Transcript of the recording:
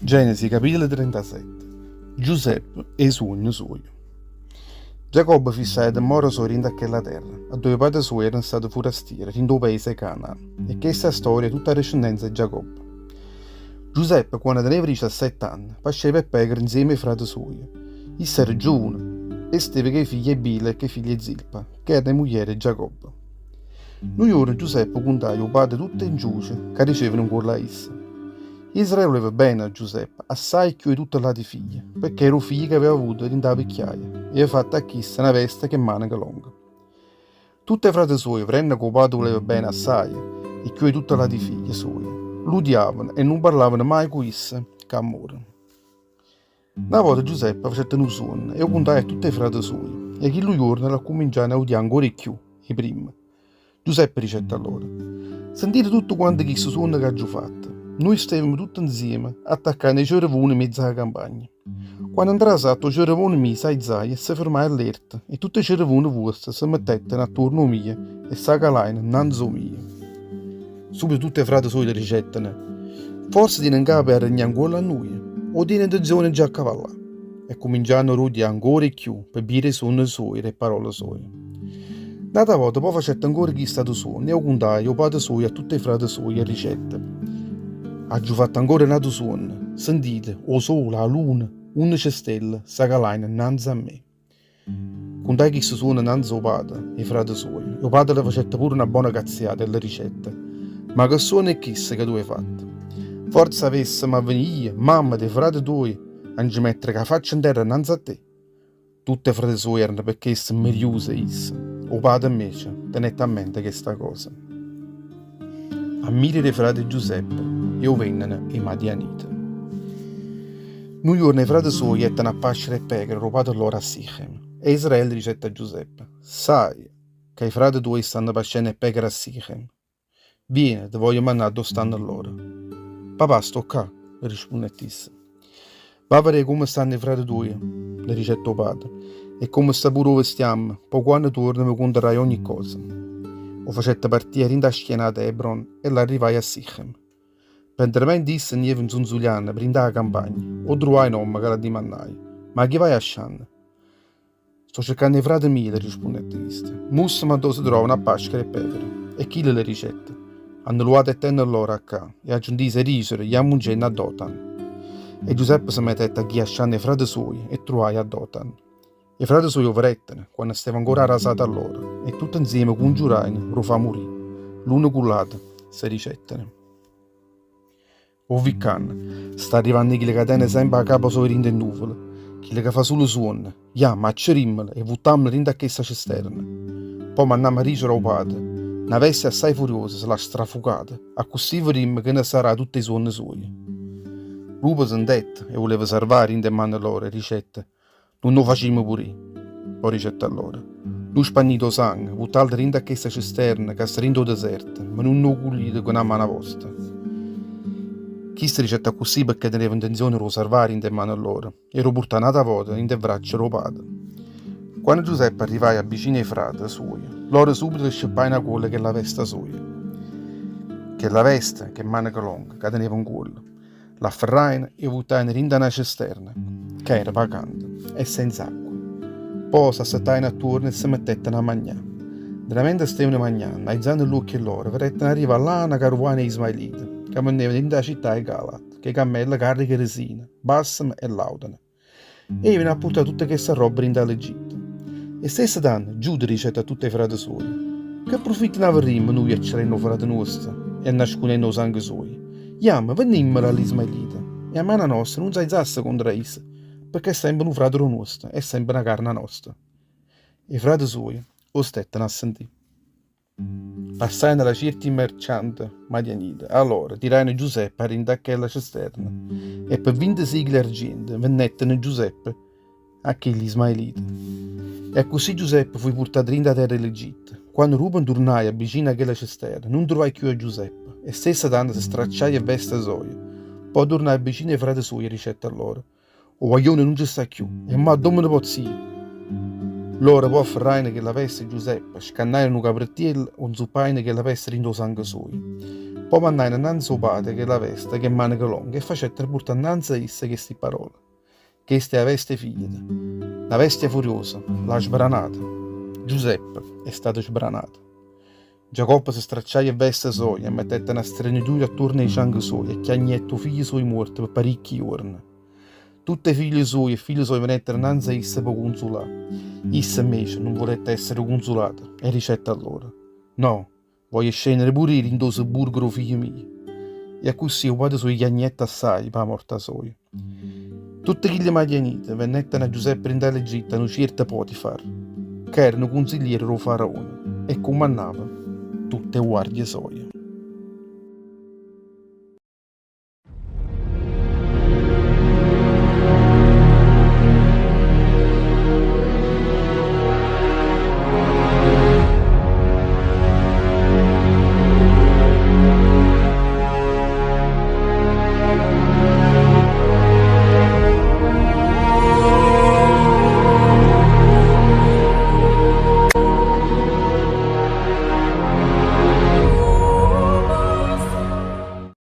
Genesi capitolo 37. Giuseppe e i sogni suoi. Giacobbe fissava dimora sua in quella terra, a dove padre suo erano stati forastieri, in due paesi Canaan, e questa storia è tutta la discendenza di Giacobbe. Giuseppe, quando aveva 17 anni, pasceva per pecore insieme ai frati suoi. Issa era giovane, e stava che figlia Bila e che figlia Zilpa, che era moglie di Giacobbe. Un giorno Giuseppe contava il padre tutte in giuce che ricevevano con la issa. Israele voleva bene a Giuseppe, assai più di tutte le altre figlie, perché era un figlio che aveva avuto in da vecchiaia e aveva fatto a chissa una veste che manica lunga. Tutti i frati suoi, vedendo che il padre voleva bene assai, e più di tutte le altre figlie sue, lo odiavano e non parlavano mai con essa che amore. Una volta Giuseppe faceva un sonno e lo contava a tutti i frati suoi, e quel giorno la cominciano a odiare ancora di più, e prima. Giuseppe diceva allora: sentite tutto quanto questo sonno che ho fatto. Noi stavamo tutti insieme, attaccati ai cervoni in mezzo alla campagna. Quando andrà sotto, il cervone mio si e si fermò all'erta, e tutti i cervoni vostri si mettettero attorno a mio e si accalarono innanzi a mio. Subito tutti i frati suoi ricettano: forse tiene capo per regnare ancora a noi, o tiene intenzione già a cavallare. E cominciano a rodeare ancora di più per dire i suoni suoi e le parole sue. Un'altra volta poi facette ancora chi è stato suono, e ho contato il padre suo a tutti i frati suoi e ricette. Ha fatto ancora un altro suono. Sentite, o sole, la luna, 11 stelle, s'accalaino innanzi a me. Contai che si suona innanzi al padre e ai frati suoi. Il padre le facette pure una buona cazziata delle ricette. Ma che suono è questo che tu hai fatto? Forza avesse ma venire, mamma dei frati tuoi, a ci mettere che la faccia in terra innanzi a te. Tutti i frati suoi erano perché esse meriuse isse. Il padre invece tenette a mente questa cosa. Ammiri dei frati Giuseppe e vennero i Madianiti. Un giorno i frati suoi ettano a pascere e pecore rubato loro a Sichem, e Israele dicette a Giuseppe: sai che i frati tuoi stanno pascendo e pecore a Sichem? Vieni, ti voglio mandare dove stanno loro. Papà, sto qua, le rispondette essa. Va a vedere come stanno i frati tuoi, le dicette il padre, e come sta pure dove stiamo, poi quando torni mi conterai ogni cosa. O facette partire in da schiena ad Hebron e l'arrivai a Sichem. Mentre disse nieve in zunzuliana per indare la campagna, o trovai un uomo che la dimandai: ma chi vai a scianne? Sto cercando i frati miei, le rispondette questa. Mussa ma dove si trovano a pascere e pecore, e chi le ricette? Hanno luato e tenne loro a ca, e aggiuntise risero, gli ammungenno a Dotan. E Giuseppe si mettette a chi a scianne i frati suoi, e trovai a Dotan. I frati suoi overettene, quando stava ancora arrasati a loro, e tutti insieme congiurarono, lo fa morire. L'uno con l'altro si ricettene. O viccan, sta arrivando chi le catene sempre a capo sovrinde in nuvole, chi le che fa solo suono, ma accerimmele e buttamle in da questa cisterna. Poi mandiamo a ricere al padre, una veste assai furiosa se l'ha strafugata, a così vedremo che ne sarà tutti i suoni suoi. Rupa si indette e voleva salvare in mano loro, ricette. Non lo facciamo pure. Poi ricette allora. Non spagnito sangue, buttate in da questa cisterna che sta in deserto, ma non lo culite con una mano vostra. Chi si ricetta così perché teneva intenzione di salvare in mano loro e lo portava un'altra volta in braccia del padre. Quando Giuseppe arrivava vicino ai frati suoi, loro subito scipparono a quella che è la veste sua. Che la veste, che manica lunga, che teneva un collo. La afferrarono e buttarono in una cisterna, che era vacante e senza acqua. Poi si assettarono attorno e si mettettero a mangiare. Veramente stavano mangiando, aizzando l'occhio loro, vedettero arrivare là una carovana ismaelita, che venivano in da città di Galat, che cammelli cariche di resina, bassam e laudano. E venivano a portare tutte queste robe in dall'Egitto. E stesso danno, Giuda ricette a tutti i frati suoi: che profitti ne avremmo noi a cercare frati nostri e nascondendo il sangue suoi? Ma venimmero all'Ismaelita, e a mano nostra non si aizzasse contro essa, perché è sempre un frate nostro, è sempre una carne nostra. I frati suoi lo stettano a sentire. Passai nella certi merciante Madianita, allora tirarono Giuseppe a rindacchella cisterna, e per 20 sigli argento vennettero Giuseppe a che gli Ismaelita. E così Giuseppe fu portato in da terra dell'Egitto. Quando Ruben tornai vicino a quella cisterna, non trovai più a Giuseppe, e stessa tanto si stracciai e veste soia. Poi tornai vicino ai frati suoi e ricette a loro: o guaglione non ci sta più, e ma dove ne pozzi? Loro poi afferrarono che la veste Giuseppe, scannarono un caprettiello, un zuppaino che la veste rindo sangue suoi. Poi mandai innanzi al padre che la veste, che maniche lunghe, e facette portare innanzi a essa queste parole. Questa è la veste figlia. La bestia furiosa, l'ha sbranata. Giuseppe è stato sbranato. Giacoppo si stracciai e veste sua e mettette una strenitura attorno ai sangue suoi e chiagnetto figli suoi morti per parecchi giorni. Tutti i figli suoi e figli suoi venettero innanzi a essa per consolare. Essa invece non volette essere consolata e ricette a loro: no, voglio scendere pure io in doso burgero figlio mio. E così il padre suoi chiagnette assai per la morte sua. Tutte quelle madianite vennettero a Giuseppe in l'Egitto un certo Potifar, che erano consiglieri del faraone e comandava tutte guardie sue.